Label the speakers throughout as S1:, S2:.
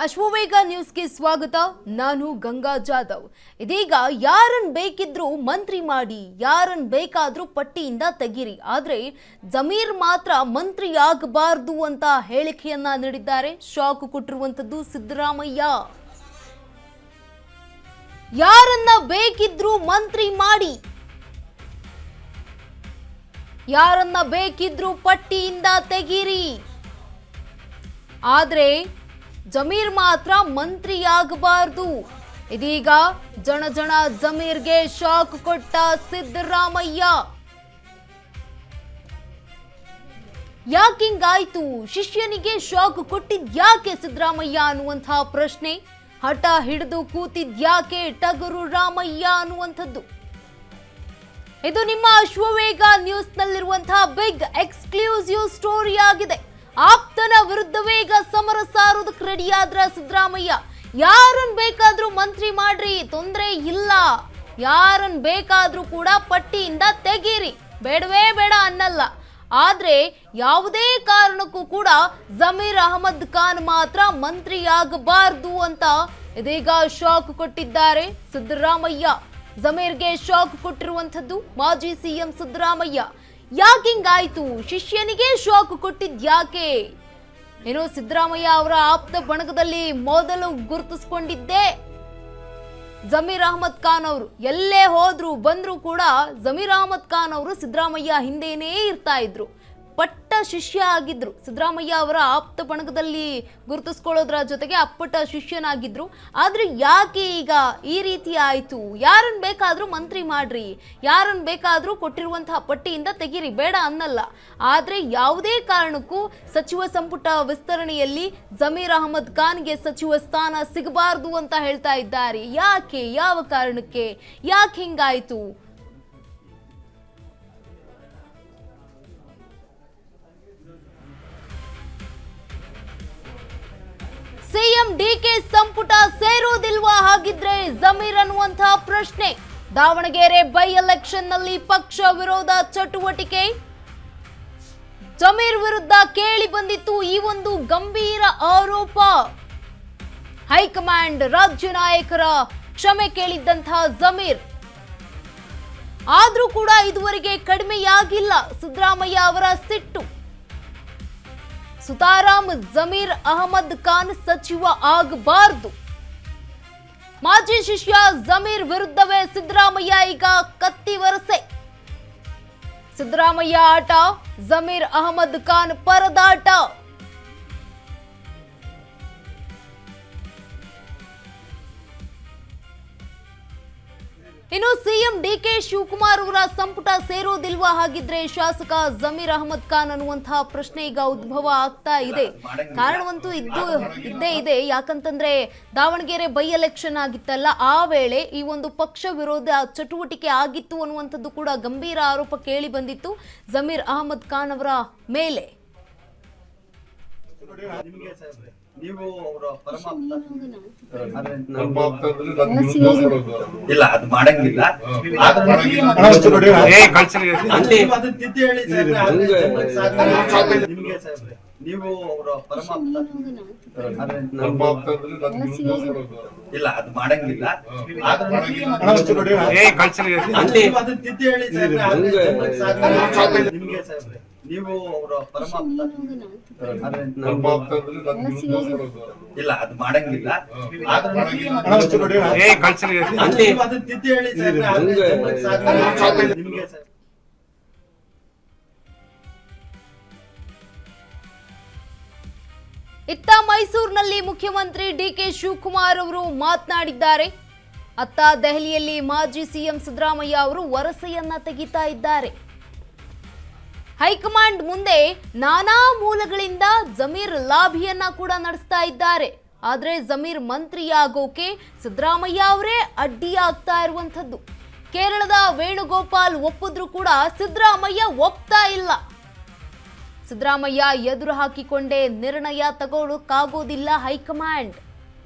S1: ಅಶ್ವವೇಗ ನ್ಯೂಸ್ಗೆ ಸ್ವಾಗತ. ನಾನು ಗಂಗಾ ಜಾಧವ್. ಇದೀಗ ಯಾರನ್ನು ಬೇಕಿದ್ರೂ ಮಂತ್ರಿ ಮಾಡಿ, ಯಾರನ್ನು ಬೇಕಾದ್ರೂ ಪಟ್ಟಿಯಿಂದ ತೆಗೀರಿ, ಆದ್ರೆ ಜಮೀರ್ ಮಾತ್ರ ಮಂತ್ರಿ ಆಗಬಾರದು ಅಂತ ಹೇಳಿಕೆಯನ್ನ ನೀಡಿದ್ದಾರೆ. ಶಾಕ್ ಕೊಟ್ಟಿರುವಂತದ್ದು ಸಿದ್ದರಾಮಯ್ಯ. ಯಾರನ್ನ ಬೇಕಿದ್ರೂ ಮಂತ್ರಿ ಮಾಡಿ, ಯಾರನ್ನ ಬೇಕಿದ್ರೂ ಪಟ್ಟಿಯಿಂದ ತೆಗೀರಿ, ಆದ್ರೆ ಜಮೀರ್ ಮಾತ್ರ ಮಂತ್ರಿಯಾಗಬಾರದು. ಇದೀಗ ಜನ ಜಮೀರ್ಗೆ ಶಾಕ್ ಕೊಟ್ಟ ಸಿದ್ದರಾಮಯ್ಯ. ಯಾಕಿಂಗಾಯ್ತು? ಶಿಷ್ಯನಿಗೆ ಶಾಕ್ ಕೊಟ್ಟಿದ್ಯಾಕೆ ಸಿದ್ದರಾಮಯ್ಯ ಅನ್ನುವಂತಹ ಪ್ರಶ್ನೆ. ಹಠ ಹಿಡಿದು ಕೂತಿದ್ಯಾಕೆ ಟಗರು ರಾಮಯ್ಯ ಅನ್ನುವಂಥದ್ದು. ಇದು ನಿಮ್ಮ ಅಶ್ವವೇಗ ನ್ಯೂಸ್ ನಲ್ಲಿರುವಂತಹ ಬಿಗ್ ಎಕ್ಸ್ಕ್ಲೂಸಿವ್ ಸ್ಟೋರಿ ಆಗಿದೆ. ಆಪ್ತನ ವಿರುದ್ಧವೇ ಈಗ ಸಮರ ಸಾರೋದಕ್ಕೆ ರೆಡಿಯಾದ್ರ ಸಿದ್ದರಾಮಯ್ಯ. ಯಾರನ್ನು ಬೇಕಾದ್ರೂ ಮಂತ್ರಿ ಮಾಡ್ರಿ, ತೊಂದರೆ ಇಲ್ಲ, ಯಾರನ್ನು ಬೇಕಾದ್ರೂ ಕೂಡ ಪಟ್ಟಿಯಿಂದ ತೆಗೀರಿ, ಬೇಡವೇ ಬೇಡ ಅನ್ನಲ್ಲ, ಆದ್ರೆ ಯಾವುದೇ ಕಾರಣಕ್ಕೂ ಕೂಡ ಜಮೀರ್ ಅಹಮದ್ ಖಾನ್ ಮಾತ್ರ ಮಂತ್ರಿಯಾಗಬಾರದು ಅಂತ ಇದೀಗ ಶಾಕ್ ಕೊಟ್ಟಿದ್ದಾರೆ ಸಿದ್ದರಾಮಯ್ಯ. ಜಮೀರ್ಗೆ ಶಾಕ್ ಕೊಟ್ಟಿರುವಂತದ್ದು ಮಾಜಿ ಸಿಎಂ ಸಿದ್ದರಾಮಯ್ಯ. ಯಾಕಿಂಗಾಯ್ತು? ಶಿಷ್ಯನಿಗೆ ಶಾಕ್ ಕೊಟ್ಟಿದ್ಯಾಕೆ? ಏನೋ ಸಿದ್ದರಾಮಯ್ಯ ಅವರ ಆಪ್ತ ಬಣಗದಲ್ಲಿ ಮೊದಲು ಗುರುತಿಸಿಕೊಂಡಿದ್ದೆ ಜಮೀರ್ ಅಹಮದ್ ಖಾನ್ ಅವರು. ಎಲ್ಲೇ ಹೋದ್ರು ಬಂದ್ರು ಕೂಡ ಜಮೀರ್ ಅಹಮದ್ ಖಾನ್ ಅವರು ಸಿದ್ದರಾಮಯ್ಯ ಹಿಂದೆನೇ ಇರ್ತಾ ಇದ್ರು, ಪಟ್ಟ ಶಿಷ್ಯ ಆಗಿದ್ರು. ಸಿದ್ದರಾಮಯ್ಯ ಅವರ ಆಪ್ತ ಬಣಗದಲ್ಲಿ ಗುರುತಿಸ್ಕೊಳ್ಳೋದ್ರ ಜೊತೆಗೆ ಅಪ್ಪಟ ಶಿಷ್ಯನಾಗಿದ್ರು. ಆದ್ರೆ ಯಾಕೆ ಈಗ ಈ ರೀತಿ ಆಯ್ತು? ಯಾರನ್ನು ಬೇಕಾದ್ರೂ ಮಂತ್ರಿ ಮಾಡ್ರಿ, ಯಾರನ್ನು ಬೇಕಾದ್ರೂ ಕೊಟ್ಟಿರುವಂತಹ ಪಟ್ಟಿಯಿಂದ ತೆಗೀರಿ, ಬೇಡ ಅನ್ನಲ್ಲ, ಆದ್ರೆ ಯಾವುದೇ ಕಾರಣಕ್ಕೂ ಸಚಿವ ಸಂಪುಟ ವಿಸ್ತರಣೆಯಲ್ಲಿ ಜಮೀರ್ ಅಹಮದ್ ಖಾನ್ಗೆ ಸಚಿವ ಸ್ಥಾನ ಸಿಗಬಾರದು ಅಂತ ಹೇಳ್ತಾ ಇದ್ದಾರೆ. ಯಾಕೆ? ಯಾವ ಕಾರಣಕ್ಕೆ? ಯಾಕೆ ಹಿಂಗಾಯ್ತು? ಸಿಎಂ ಡಿಕೆ ಸಂಪುಟ ಸೇರೋದಿಲ್ವಾ ಹಾಗಿದ್ರೆ ಜಮೀರ್ ಅನ್ನುವಂತಹ ಪ್ರಶ್ನೆ. ದಾವಣಗೆರೆ ಬೈ ಎಲೆಕ್ಷನ್ ನಲ್ಲಿ ಪಕ್ಷ ವಿರೋಧ ಚಟುವಟಿಕೆ ಜಮೀರ್ ವಿರುದ್ಧ ಕೇಳಿ ಬಂದಿತ್ತು ಈ ಒಂದು ಗಂಭೀರ ಆರೋಪ. ಹೈಕಮಾಂಡ್ ರಾಜ್ಯ ನಾಯಕರ ಕ್ಷಮೆ ಕೇಳಿದ್ದಂತಹ ಜಮೀರ್, ಆದ್ರೂ ಕೂಡ ಇದುವರೆಗೆ ಕಡಿಮೆಯಾಗಿಲ್ಲ ಸಿದ್ದರಾಮಯ್ಯ ಅವರ ಸಿಟ್ಟು. ಸುತಾರಾಮ್ ಜಮೀರ್ ಅಹಮದ್ ಖಾನ್ ಸಚಿವ ಆಗಬಾರದು. ಮಾಜಿ ಶಿಷ್ಯ ಜಮೀರ್ ವಿರುದ್ಧವೇ ಸಿದ್ದರಾಮಯ್ಯ ಈಗ ಕತ್ತಿ ವರಸೆ. ಸಿದ್ದರಾಮಯ್ಯ ಆಟ, ಜಮೀರ್ ಅಹಮದ್ ಖಾನ್ ಪರದಾಟ. ಇನ್ನು ಸಿಎಂ ಡಿಕೆ ಶಿವಕುಮಾರ್ ಅವರ ಸಂಪುಟ ಸೇರೋದಿಲ್ವಾ ಹಾಗಿದ್ರೆ ಶಾಸಕ ಜಮೀರ್ ಅಹಮದ್ ಖಾನ್ ಅನ್ನುವಂತಹ ಪ್ರಶ್ನೆ ಈಗ ಉದ್ಭವ ಆಗ್ತಾ ಇದೆ. ಕಾರಣವಂತೂ ಇದ್ದೇ ಇದೆ. ಯಾಕಂತಂದ್ರೆ ದಾವಣಗೆರೆ ಬೈ ಎಲೆಕ್ಷನ್ ಆಗಿತ್ತಲ್ಲ, ಆ ವೇಳೆ ಈ ಒಂದು ಪಕ್ಷ ವಿರೋಧ ಚಟುವಟಿಕೆ ಆಗಿತ್ತು ಅನ್ನುವಂಥದ್ದು ಕೂಡ ಗಂಭೀರ ಆರೋಪ ಕೇಳಿ ಬಂದಿತ್ತು ಜಮೀರ್ ಅಹಮದ್ ಖಾನ್ ಅವರ ಮೇಲೆ.
S2: ನೀವು ಅವರ ಇಲ್ಲ ಅದು ಮಾಡಂಗಿಲ್ಲ. ನೀವು ಅವರ ಇಲ್ಲ ಅದು ಮಾಡಂಗಿಲ್ಲ. ನಿಮ್ಗೆ ನೀವು ಅವರ ಇಲ್ಲ ಅದು ಮಾಡಂಗಿಲ್ಲ. ನಿಮ್ಗೆ
S1: ಇತ್ತ ಮೈಸೂರಿನಲ್ಲಿ ಮುಖ್ಯಮಂತ್ರಿ ಡಿಕೆ ಶಿವಕುಮಾರ್ ಅವರು ಮಾತನಾಡಿದ್ದಾರೆ. ಅತ್ತ ದೆಹಲಿಯಲ್ಲಿ ಮಾಜಿ ಸಿಎಂ ಸಿದ್ದರಾಮಯ್ಯ ಅವರು ವರಸೆಯನ್ನ ತೆಗಿತಾ ಇದ್ದಾರೆ. ಹೈಕಮಾಂಡ್ ಮುಂದೆ ನಾನಾ ಮೂಲಗಳಿಂದ ಜಮೀರ್ ಲಾಭಿಯನ್ನ ಕೂಡ ನಡೆಸ್ತಾ ಇದ್ದಾರೆ. ಆದ್ರೆ ಜಮೀರ್ ಮಂತ್ರಿಯಾಗೋಕೆ ಸಿದ್ದರಾಮಯ್ಯ ಅವರೇ ಅಡ್ಡಿಯಾಗ್ತಾ ಇರುವಂಥದ್ದು. ಕೇರಳದ ವೇಣುಗೋಪಾಲ್ ಒಪ್ಪಿದ್ರು ಕೂಡ ಸಿದ್ದರಾಮಯ್ಯ ಒಪ್ತಾ ಇಲ್ಲ. ಸಿದ್ದರಾಮಯ್ಯ ಎದುರು ಹಾಕಿಕೊಂಡೇ ನಿರ್ಣಯ ತಗೊಳ್ಳೋಕ್ಕಾಗೋದಿಲ್ಲ ಹೈಕಮಾಂಡ್.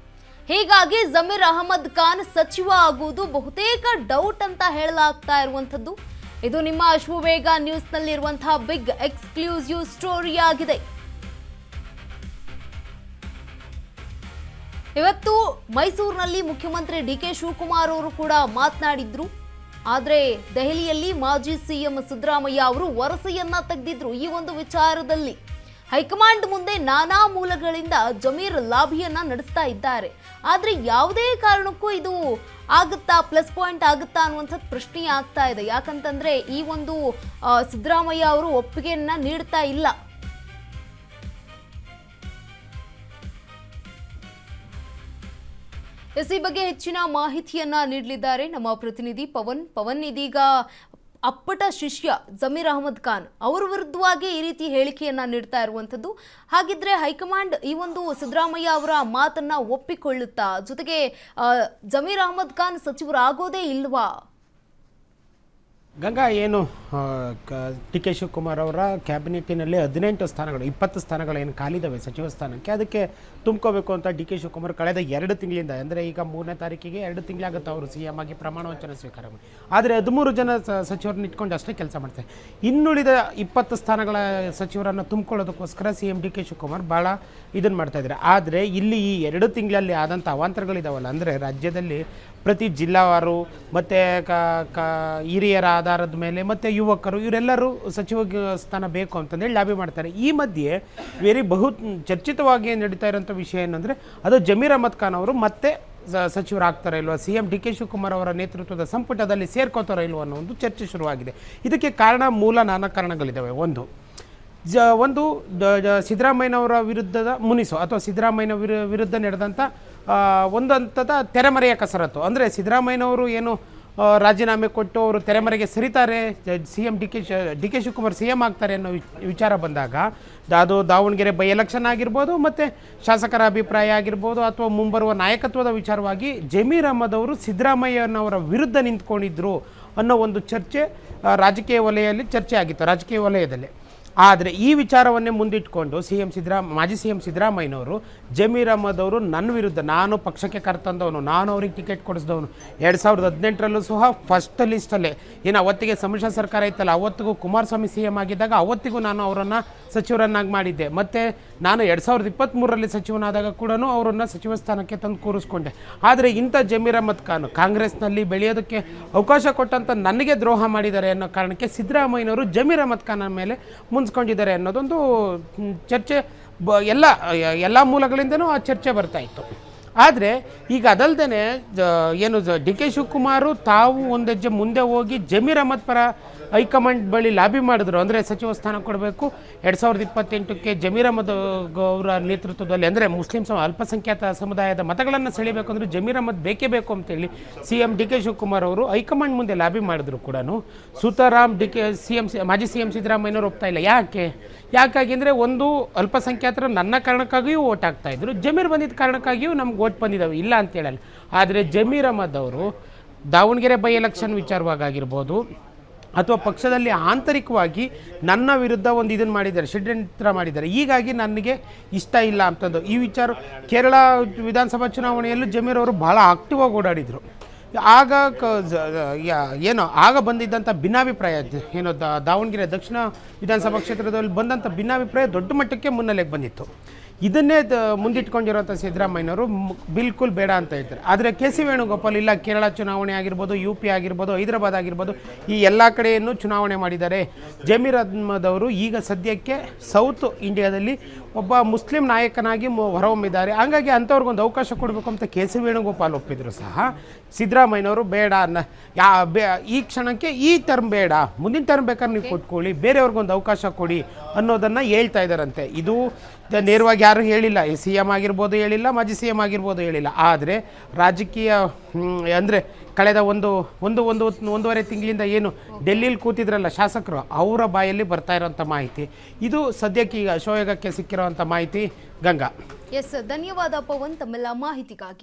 S1: ಹೀಗಾಗಿ ಜಮೀರ್ ಅಹಮದ್ ಖಾನ್ ಸಚಿವ ಆಗುವುದು ಬಹುತೇಕ ಡೌಟ್ ಅಂತ ಹೇಳಲಾಗ್ತಾ ಇರುವಂಥದ್ದು. ಇದು ನಿಮ್ಮ ಅಶ್ವವೇಗ ನ್ಯೂಸ್ ನಲ್ಲಿರುವಂತಹ ಬಿಗ್ ಎಕ್ಸ್ಕ್ಲೂಸಿವ್ ಸ್ಟೋರಿ ಆಗಿದೆ. ಇವತ್ತು ಮೈಸೂರಿನಲ್ಲಿ ಮುಖ್ಯಮಂತ್ರಿ ಡಿ.ಕೆ. ಶಿವಕುಮಾರ್ ಅವರು ಕೂಡ ಮಾತನಾಡಿದ್ರು. ಆದರೆ ದೆಹಲಿಯಲ್ಲಿ ಮಾಜಿ ಸಿಎಂ ಸಿದ್ದರಾಮಯ್ಯ ಅವರು ವರಸೆಯನ್ನ ತೆಗೆದಿದ್ರು. ಈ ಒಂದು ವಿಚಾರದಲ್ಲಿ ಹೈಕಮಾಂಡ್ ಮುಂದೆ ನಾನಾ ಮೂಲಗಳಿಂದ ಜಮೀರ್ ಲಾಭಿಯನ್ನ ನಡೆಸ್ತಾ ಇದ್ದಾರೆ. ಆದ್ರೆ ಯಾವುದೇ ಕಾರಣಕ್ಕೂ ಇದು ಆಗುತ್ತಾ, ಪ್ಲಸ್ ಪಾಯಿಂಟ್ ಆಗುತ್ತಾ ಅನ್ನುವಂಥದ್ದು ಪ್ರಶ್ನೆ ಆಗ್ತಾ ಇದೆ. ಯಾಕಂತಂದ್ರೆ ಈ ಒಂದು ಸಿದ್ದರಾಮಯ್ಯ ಅವರು ಒಪ್ಪಿಗೆಯನ್ನ ನೀಡ್ತಾ ಇಲ್ಲ. ಈ ಬಗ್ಗೆ ಹೆಚ್ಚಿನ ಮಾಹಿತಿಯನ್ನ ನೀಡಲಿದ್ದಾರೆ ನಮ್ಮ ಪ್ರತಿನಿಧಿ ಪವನ್. ಇದೀಗ ಅಪ್ಪಟ ಶಿಷ್ಯ ಜಮೀರ್ ಅಹಮದ್ ಖಾನ್ ಅವರ ವಿರುದ್ಧವಾಗಿ ಈ ರೀತಿ ಹೇಳಿಕೆಯನ್ನ ನೀಡ್ತಾ ಇರುವಂತದ್ದು. ಹಾಗಿದ್ರೆ ಹೈಕಮಾಂಡ್ ಈ ಒಂದು ಸಿದ್ದರಾಮಯ್ಯ ಅವರ ಮಾತನ್ನ ಒಪ್ಪಿಕೊಳ್ಳುತ್ತಾ? ಜೊತೆಗೆ ಜಮೀರ್ ಅಹಮದ್ ಖಾನ್ ಸಚಿವರಾಗೋದೇ ಇಲ್ವಾ?
S3: ಗಂಗಾ, ಏನು ಡಿ.ಕೆ. ಶಿವಕುಮಾರ್ ಅವರ ಕ್ಯಾಬಿನೆಟ್ಟಿನಲ್ಲಿ 18 ಸ್ಥಾನಗಳು 20 ಸ್ಥಾನಗಳು ಏನು ಖಾಲಿದ್ದಾವೆ ಸಚಿವ ಸ್ಥಾನಕ್ಕೆ, ಅದಕ್ಕೆ ತುಂಬ್ಕೋಬೇಕು ಅಂತ ಡಿ.ಕೆ. ಶಿವಕುಮಾರ್ ಕಳೆದ 2 ತಿಂಗಳಿಂದ, ಅಂದರೆ ಈಗ 3ನೇ ತಾರೀಕಿಗೆ 2 ತಿಂಗಳಾಗುತ್ತೆ ಅವರು CM ಆಗಿ ಪ್ರಮಾಣ ವಚನ ಸ್ವೀಕಾರ ಮಾಡಿ. ಆದರೆ 13 ಜನ ಸಚಿವರನ್ನ ಇಟ್ಕೊಂಡು ಅಷ್ಟೇ ಕೆಲಸ ಮಾಡ್ತಾರೆ. ಇನ್ನುಳಿದ 20 ಸ್ಥಾನಗಳ ಸಚಿವರನ್ನು ತುಂಬಿಕೊಳ್ಳೋದಕ್ಕೋಸ್ಕರ CM ಡಿ.ಕೆ. ಶಿವಕುಮಾರ್ ಭಾಳ ಇದನ್ನು ಮಾಡ್ತಾಯಿದ್ದಾರೆ. ಆದರೆ ಇಲ್ಲಿ ಈ 2 ತಿಂಗಳಲ್ಲಿ ಆದಂಥ ಅವಾಂತರಗಳಿದಾವಲ್ಲ, ಅಂದರೆ ರಾಜ್ಯದಲ್ಲಿ ಪ್ರತಿ ಜಿಲ್ಲಾವಾರು ಮತ್ತು ಹಿರಿಯರ ಆಧಾರದ ಮೇಲೆ ಮತ್ತು ಯುವಕರು ಇವರೆಲ್ಲರೂ ಸಚಿವ ಸ್ಥಾನ ಬೇಕು ಅಂತಂದೇಳಿ ಲಾಬಿ ಮಾಡ್ತಾರೆ. ಈ ಮಧ್ಯೆ ಚರ್ಚಿತವಾಗಿ ನಡೀತಾ ಇರೋಂಥ ವಿಷಯ ಏನಂದರೆ ಅದು ಜಮೀರ್ ಅಹಮದ್ ಖಾನ್ ಅವರು ಮತ್ತೆ ಸಚಿವರಾಗ್ತಾರೋ ಇಲ್ವಾ, CM ಡಿ.ಕೆ. ಶಿವಕುಮಾರ್ ಅವರ ನೇತೃತ್ವದ ಸಂಪುಟದಲ್ಲಿ ಸೇರ್ಕೋತಾರೋ ಇಲ್ವೋ ಅನ್ನೋ ಒಂದು ಚರ್ಚೆ ಶುರುವಾಗಿದೆ. ಇದಕ್ಕೆ ಮೂಲ ನಾನಾ ಕಾರಣಗಳಿದ್ದಾವೆ. ಒಂದು ಸಿದ್ದರಾಮಯ್ಯನವರ ವಿರುದ್ಧದ ಮುನಿಸು ಅಥವಾ ಸಿದ್ದರಾಮಯ್ಯನ ವಿರುದ್ಧ ನಡೆದಂಥ ಒಂದು ಹಂತದ ತೆರೆಮರೆಯ ಕಸರತ್ತು. ಅಂದರೆ ಸಿದ್ದರಾಮಯ್ಯನವರು ಏನು ರಾಜೀನಾಮೆ ಕೊಟ್ಟು ಅವರು ತೆರೆಮರೆಗೆ ಸರಿತಾರೆ, CM ಡಿ.ಕೆ. ಶಿವಕುಮಾರ್ CM ಆಗ್ತಾರೆ ಅನ್ನೋ ವಿಚಾರ ಬಂದಾಗ ಅದು ದಾವಣಗೆರೆ ಬೈ ಎಲೆಕ್ಷನ್ ಆಗಿರ್ಬೋದು, ಮತ್ತು ಶಾಸಕರ ಅಭಿಪ್ರಾಯ ಆಗಿರ್ಬೋದು, ಅಥವಾ ಮುಂಬರುವ ನಾಯಕತ್ವದ ವಿಚಾರವಾಗಿ ಜಮೀರ್ ಅಹಮದ್ ಅವರು ಸಿದ್ದರಾಮಯ್ಯನವರ ವಿರುದ್ಧ ನಿಂತ್ಕೊಂಡಿದ್ರು ಅನ್ನೋ ಒಂದು ಚರ್ಚೆ ರಾಜಕೀಯ ವಲಯದಲ್ಲಿ. ಆದರೆ ಈ ವಿಚಾರವನ್ನೇ ಮುಂದಿಟ್ಕೊಂಡು ಮಾಜಿ ಸಿ ಎಂ ಸಿದ್ದರಾಮಯ್ಯನವರು ಜಮೀರ್ ಅಹಮದ್ ಅವರು ನನ್ನ ವಿರುದ್ಧ, ನಾನು ಪಕ್ಷಕ್ಕೆ ಕರ್ತಂದವನು, ನಾನು ಅವ್ರಿಗೆ ಟಿಕೆಟ್ ಕೊಡಿಸಿದವನು, 2018ರಲ್ಲೂ ಸಹ ಫಸ್ಟ್ ಲಿಸ್ಟಲ್ಲೇ ಏನು ಅವತ್ತಿಗೆ ಸಮ್ಮಿಶ್ರ ಸರ್ಕಾರ ಇತ್ತಲ್ಲ, ಅವತ್ತಿಗೂ ಕುಮಾರಸ್ವಾಮಿ CM ಆಗಿದ್ದಾಗ ಅವತ್ತಿಗೂ ನಾನು ಅವರನ್ನು ಸಚಿವರನ್ನಾಗಿ ಮಾಡಿದ್ದೆ. ಮತ್ತು ನಾನು 2023ರಲ್ಲಿ ಸಚಿವನಾದಾಗ ಕೂಡ ಅವರನ್ನು ಸಚಿವ ಸ್ಥಾನಕ್ಕೆ ತಂದು ಕೂರಿಸ್ಕೊಂಡೆ. ಆದರೆ ಇಂಥ ಜಮೀರ್ ಅಹಮದ್ ಖಾನ್ ಕಾಂಗ್ರೆಸ್ನಲ್ಲಿ ಬೆಳೆಯೋದಕ್ಕೆ ಅವಕಾಶ ಕೊಟ್ಟಂಥ ನನಗೆ ದ್ರೋಹ ಮಾಡಿದ್ದಾರೆ ಅನ್ನೋ ಕಾರಣಕ್ಕೆ ಸಿದ್ದರಾಮಯ್ಯನವರು ಜಮೀರ್ ಅಹಮದ್ ಖಾನ್ ಮೇಲೆ ಮುನ್ಸ್ಕೊಂಡಿದ್ದಾರೆ ಅನ್ನೋದೊಂದು ಚರ್ಚೆ ಎಲ್ಲ ಮೂಲಗಳಿಂದನೂ ಆ ಚರ್ಚೆ ಬರ್ತಾ ಇತ್ತು. ಆದರೆ ಈಗ ಅದಲ್ಲದೆ ಏನು ಡಿ.ಕೆ. ಶಿವಕುಮಾರು ತಾವು ಒಂದು ಹೆಜ್ಜೆ ಮುಂದೆ ಹೋಗಿ ಜಮೀರ್ ಅಹಮದ್ ಪರ ಹೈಕಮಾಂಡ್ ಬಳಿ ಲಾಬಿ ಮಾಡಿದ್ರು. ಅಂದರೆ ಸಚಿವ ಸ್ಥಾನ ಕೊಡಬೇಕು 2028ಕ್ಕೆ ಜಮೀರ್ ಅಹಮದ್ ಅವರ ನೇತೃತ್ವದಲ್ಲಿ, ಅಂದರೆ ಮುಸ್ಲಿಂ ಅಲ್ಪಸಂಖ್ಯಾತ ಸಮುದಾಯದ ಮತಗಳನ್ನು ಸೆಳಿಬೇಕು ಅಂದರೆ ಜಮೀರ್ ಅಹಮದ್ ಬೇಕೇ ಬೇಕು ಅಂತೇಳಿ CM ಡಿ.ಕೆ. ಶಿವಕುಮಾರ್ ಅವರು ಹೈಕಮಾಂಡ್ ಮುಂದೆ ಲಾಬಿ ಮಾಡಿದ್ರು ಕೂಡ ಸುತಾರಾಮ್ ಮಾಜಿ CM ಸಿದ್ದರಾಮಯ್ಯನವರು ಒಪ್ತಾ ಇಲ್ಲ. ಯಾಕಾಗಿ ಅಂದರೆ ಒಂದು ಅಲ್ಪಸಂಖ್ಯಾತರು ನನ್ನ ಕಾರಣಕ್ಕಾಗಿಯೂ ಓಟ್ ಹಾಕ್ತಾಯಿದ್ರು, ಜಮೀರ್ ಬಂದಿದ್ದ ಕಾರಣಕ್ಕಾಗಿಯೂ ನಮ್ಗೆ ಓಟ್ ಬಂದಿದ್ದಾವೆ, ಇಲ್ಲ ಅಂತ ಹೇಳಲ್ಲ. ಆದರೆ ಜಮೀರ್ ಅಹಮದ್ ಅವರು ದಾವಣಗೆರೆ ಬೈ ಎಲೆಕ್ಷನ್ ವಿಚಾರವಾಗಿರ್ಬೋದು ಅಥವಾ ಪಕ್ಷದಲ್ಲಿ ಆಂತರಿಕವಾಗಿ ನನ್ನ ವಿರುದ್ಧ ಒಂದು ಇದನ್ನು ಮಾಡಿದ್ದಾರೆ, ಷಡ್ಯಂತ್ರ ಮಾಡಿದ್ದಾರೆ. ಹೀಗಾಗಿ ನನಗೆ ಇಷ್ಟ ಇಲ್ಲ ಅಂತಂದು ಈ ವಿಚಾರ ಕೇರಳ ವಿಧಾನಸಭಾ ಚುನಾವಣೆಯಲ್ಲೂ ಜಮೀರ್ ಅವರು ಭಾಳ ಆಕ್ಟಿವ್ ಆಗಿ ಓಡಾಡಿದರು. ಆಗ ಬಂದಿದ್ದಂಥ ಭಿನ್ನಾಭಿಪ್ರಾಯ ಏನು ದಾವಣಗೆರೆ ದಕ್ಷಿಣ ವಿಧಾನಸಭಾ ಕ್ಷೇತ್ರದಲ್ಲಿ ಬಂದಂಥ ಭಿನ್ನಾಭಿಪ್ರಾಯ ದೊಡ್ಡ ಮಟ್ಟಕ್ಕೆ ಮುನ್ನೆಲೆಗೆ ಬಂದಿತ್ತು. ಇದನ್ನೇ ಮುಂದಿಟ್ಕೊಂಡಿರೋಂಥ ಸಿದ್ದರಾಮಯ್ಯನವರು ಬಿಲ್ಕುಲ್ ಬೇಡ ಅಂತ ಹೇಳ್ತಾರೆ. ಆದರೆ ಕೆ.ಸಿ. ವೇಣುಗೋಪಾಲ್ ಇಲ್ಲ, ಕೇರಳ ಚುನಾವಣೆ ಆಗಿರ್ಬೋದು, UP ಆಗಿರ್ಬೋದು, ಹೈದರಾಬಾದ್ ಆಗಿರ್ಬೋದು, ಈ ಎಲ್ಲ ಕಡೆಯನ್ನು ಚುನಾವಣೆ ಮಾಡಿದ್ದಾರೆ. ಜಮೀರ್ ಅಹಮದ್ ಅವರು ಈಗ ಸದ್ಯಕ್ಕೆ ಸೌತ್ ಇಂಡಿಯಾದಲ್ಲಿ ಒಬ್ಬ ಮುಸ್ಲಿಂ ನಾಯಕನಾಗಿ ಹೊರಹೊಮ್ಮಿದ್ದಾರೆ. ಹಾಗಾಗಿ ಅಂಥವ್ರಿಗೊಂದು ಅವಕಾಶ ಕೊಡಬೇಕು ಅಂತ ಕೆ.ಸಿ. ವೇಣುಗೋಪಾಲ್ ಒಪ್ಪಿದ್ರು ಸಹ ಸಿದ್ದರಾಮಯ್ಯನವರು ಬೇಡ ಈ ಕ್ಷಣಕ್ಕೆ ಈ ಟರ್ಮ್ ಬೇಡ, ಮುಂದಿನ ಟರ್ಮ್ ಬೇಕಾದ್ರೆ ನೀವು ಕೊಟ್ಕೊಳ್ಳಿ, ಬೇರೆಯವ್ರಿಗೊಂದು ಅವಕಾಶ ಕೊಡಿ ಅನ್ನೋದನ್ನು ಹೇಳ್ತಾ ಇದ್ದಾರಂತೆ. ಇದು ನೇರವಾಗಿ ಯಾರು ಹೇಳಿಲ್ಲ, CM ಆಗಿರ್ಬೋದು ಹೇಳಿಲ್ಲ, ಮಾಜಿ CM ಆಗಿರ್ಬೋದು ಹೇಳಿಲ್ಲ. ಆದರೆ ರಾಜಕೀಯ ಅಂದರೆ ಕಳೆದ ಒಂದೂವರೆ ತಿಂಗಳಿಂದ ಏನು ಡೆಲ್ಲಿಲಿ ಕೂತಿದ್ರಲ್ಲ ಶಾಸಕರು, ಅವರ ಬಾಯಲ್ಲಿ ಬರ್ತಾ ಇರೋಂಥ ಮಾಹಿತಿ ಇದು ಸದ್ಯಕ್ಕೆ ಈಗ ಶೋಯಗಕ್ಕೆ ಸಿಕ್ಕಿರೋವಂಥ ಮಾಹಿತಿ. ಗಂಗಾ,
S1: ಧನ್ಯವಾದ ಪವನ್ ತಮ್ಮೆಲ್ಲ ಮಾಹಿತಿಗಾಗಿ.